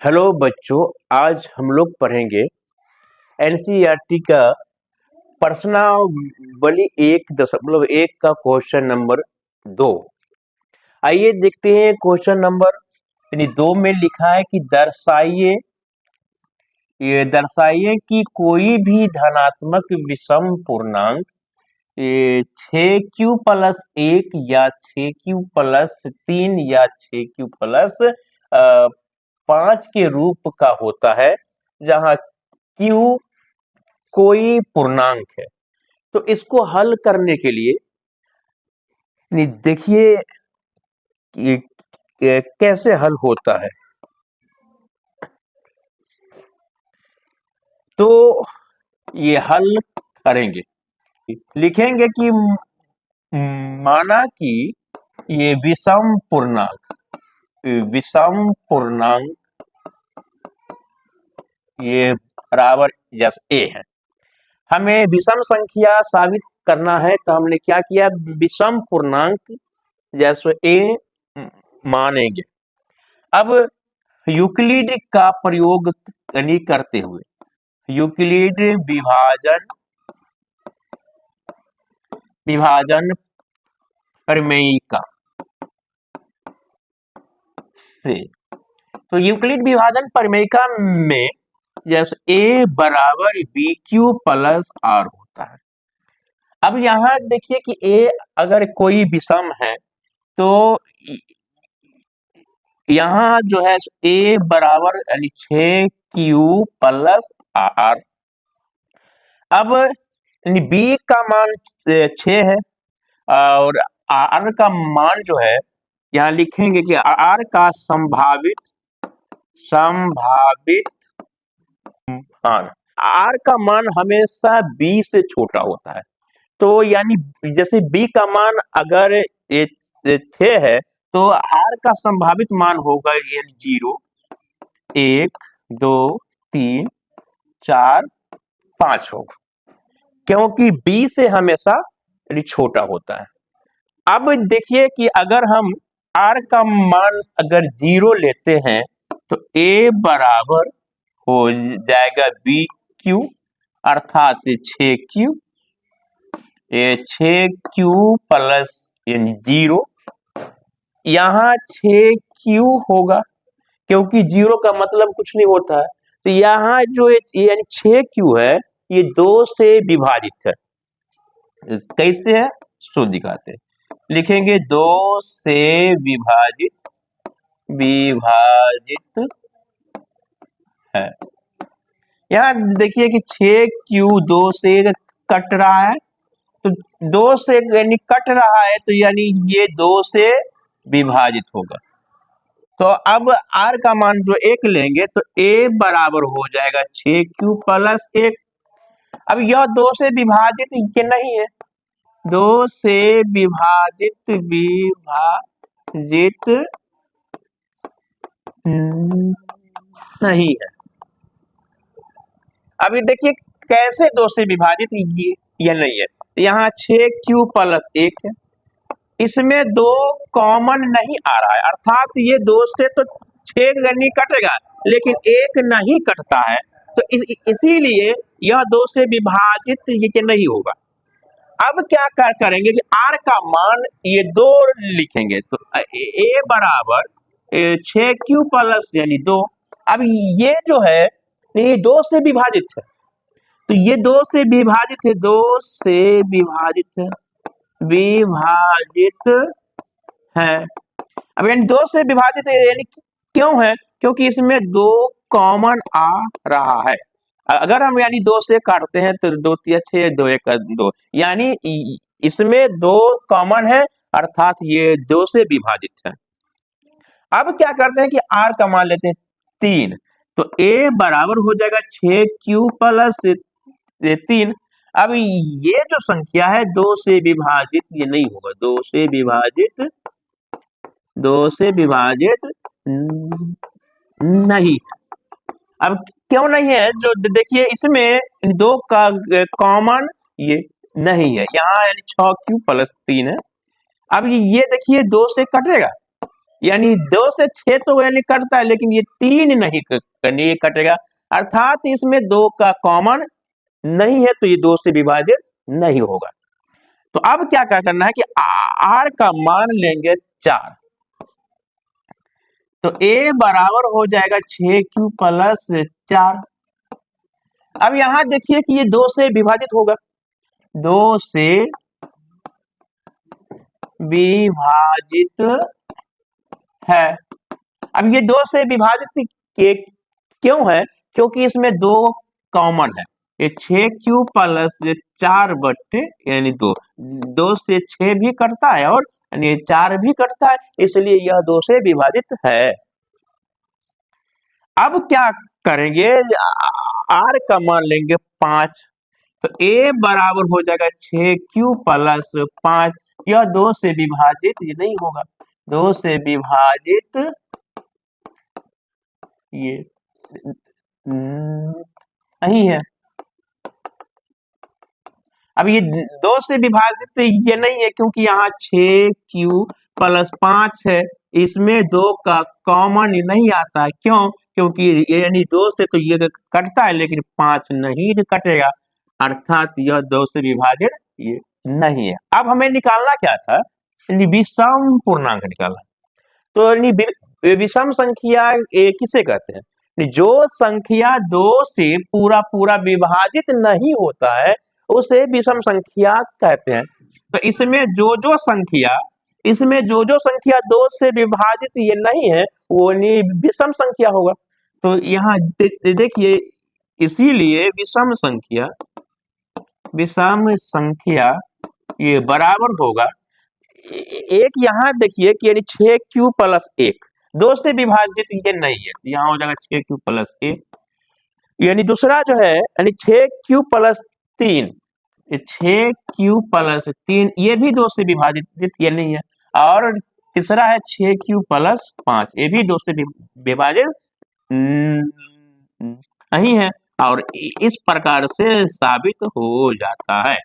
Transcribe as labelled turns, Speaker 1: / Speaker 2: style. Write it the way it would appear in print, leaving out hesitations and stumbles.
Speaker 1: Hello बच्चों, आज हम लोग पढ़ेंगे एनसीईआरटी का प्रश्नावली 1.1 का क्वेश्चन नंबर 2। आइए देखते हैं क्वेश्चन नंबर 2 में लिखा है कि दर्शाइए कि कोई भी धनात्मक विषम पूर्णांक 6q+1 या 6q+3 या 6q+5 के रूप का होता है, जहां q कोई पूर्णांक है। तो इसको हल करने के लिए देखिए कि कैसे हल होता है। तो ये हल करेंगे, लिखेंगे कि माना कि ये विषम पूर्णांक ये बराबर जैसे a है। हमें विषम संख्या साबित करना है, तो हमने क्या किया, विषम पूर्णांक जैसे a मानेंगे। अब यूक्लिड का प्रयोग करते हुए यूक्लिड विभाजन प्रमेयिका से, तो यूक्लिड विभाजन प्रमेयिका में जैसे a बराबर bq+r होता है। अब यहां देखिए कि a अगर कोई विषम है तो यहां जो है a बराबर यानी 6q+r। अब b का मान 6 है और r का मान जो है, यहाँ लिखेंगे कि r का संभावित मान, r का मान हमेशा b से छोटा होता है। तो यानी जैसे b का मान अगर 6 है तो r का संभावित मान होगा 0, 1, 2, 3, 4, 5 होगा, क्योंकि b से हमेशा छोटा होता है। अब देखिए कि अगर हम r का मान अगर 0 लेते हैं तो a बराबर हो जाएगा bq अर्थात 6q, 6q+0, यहाँ 6q होगा क्योंकि 0 का मतलब कुछ नहीं होता है। तो यहाँ जो यानी 6q है ये 2 से विभाजित है। कैसे है सो दिखाते हैं, लिखेंगे 2 से विभाजित है। यहाँ देखिए कि 6q 2 से कट रहा है, तो 2 से यानी कट रहा है, तो यानी ये 2 से विभाजित होगा। तो अब r का मान जो 1 लेंगे तो a बराबर हो जाएगा 6q+1। अब यह 2 से विभाजित ये नहीं है, 2 से विभाजित नहीं है। अभी देखिए कैसे 2 से विभाजित ये नहीं है। यहाँ 6q+1 है, इसमें 2 कॉमन नहीं आ रहा है, अर्थात ये 2 से तो 6 नहीं कटेगा लेकिन 1 नहीं कटता है, तो इसीलिए यह 2 से विभाजित ये नहीं होगा। अब क्या करेंगे कि r का मान ये 2 लिखेंगे, तो a बराबर 6q+ यानी 2। अब ये जो है ये 2 से विभाजित है, तो ये 2 से विभाजित है, 2 से विभाजित है। अब यानी 2 से विभाजित है, यानी क्यों है, क्योंकि इसमें 2 कॉमन आ रहा है। अगर हम यानी 2 से काटते हैं तो 2 3 6, 2 1 2, यानी इसमें 2 कॉमन है, अर्थात ये 2 से विभाजित है। अब क्या करते हैं कि r का मान लेते हैं 3, तो a बराबर हो जाएगा 6q+3। अब ये जो संख्या है 2 से विभाजित ये नहीं होगा, 2 से विभाजित नहीं। अब क्यों नहीं है, जो देखिए इसमें 2 का कॉमन ये नहीं है, यहाँ यानी 6q+3 है। अब ये देखिए 2 से कटेगा, यानी 2 से 6 तो यानी कटता है, लेकिन ये 3 नहीं कटेगा, अर्थात इसमें 2 का कॉमन नहीं है, तो ये 2 से विभाजित नहीं होगा। तो अब क्या करना है कि r का मान लेंगे 4, तो a बराबर हो जाएगा 6q प्लस 4। अब यहां देखिए कि ये 2 से विभाजित होगा, 2 से विभाजित है। अब ये 2 से विभाजित क्यों है? क्योंकि इसमें 2 कॉमन है, ये 6q प्लस 4 बट्टे यानी 2 से 6 भी कटता है और यानी 4 भी कटता है, इसलिए यह 2 से विभाजित है। अब क्या करेंगे, r का मान लेंगे 5, तो a बराबर हो जाएगा 6q प्लस 5। यह 2 से विभाजित ये नहीं होगा, 2 से विभाजित ये नहीं है। अब ये 2 से विभाजित ये नहीं है, क्योंकि यहाँ 6q प्लस 5 है, इसमें 2 का कॉमन नहीं आता है। क्यों? क्योंकि यानी 2 से तो ये कटता है, लेकिन 5 नहीं कटेगा, अर्थात यह 2 से विभाजित ये नहीं है। अब हमें निकालना क्या था, विषम पूर्णांक निकालना। तो विषम संख्या किसे कहते हैं? जो संख्या 2 से पूरा पूरा विभाजित नहीं होता है उसे विषम संख्या कहते हैं। तो इसमें जो संख्या 2 से विभाजित ये नहीं है वो विषम संख्या होगा। तो यहाँ देखिए, इसीलिए विषम संख्या ये बराबर होगा, एक यहाँ देखिए कि यानी 6q प्लस 1, 2 से विभाजित ये नहीं है, तो यहाँ हो जाएगा 6q प्लस 1। यानी दूसरा जो है यानी 6q प्लस 3, 6q प्लस 3 ये भी 2 से विभाजित ये नहीं है, और तीसरा है 6q प्लस 5, ये भी 2 से विभाजित नहीं है, और इस प्रकार से साबित हो जाता है।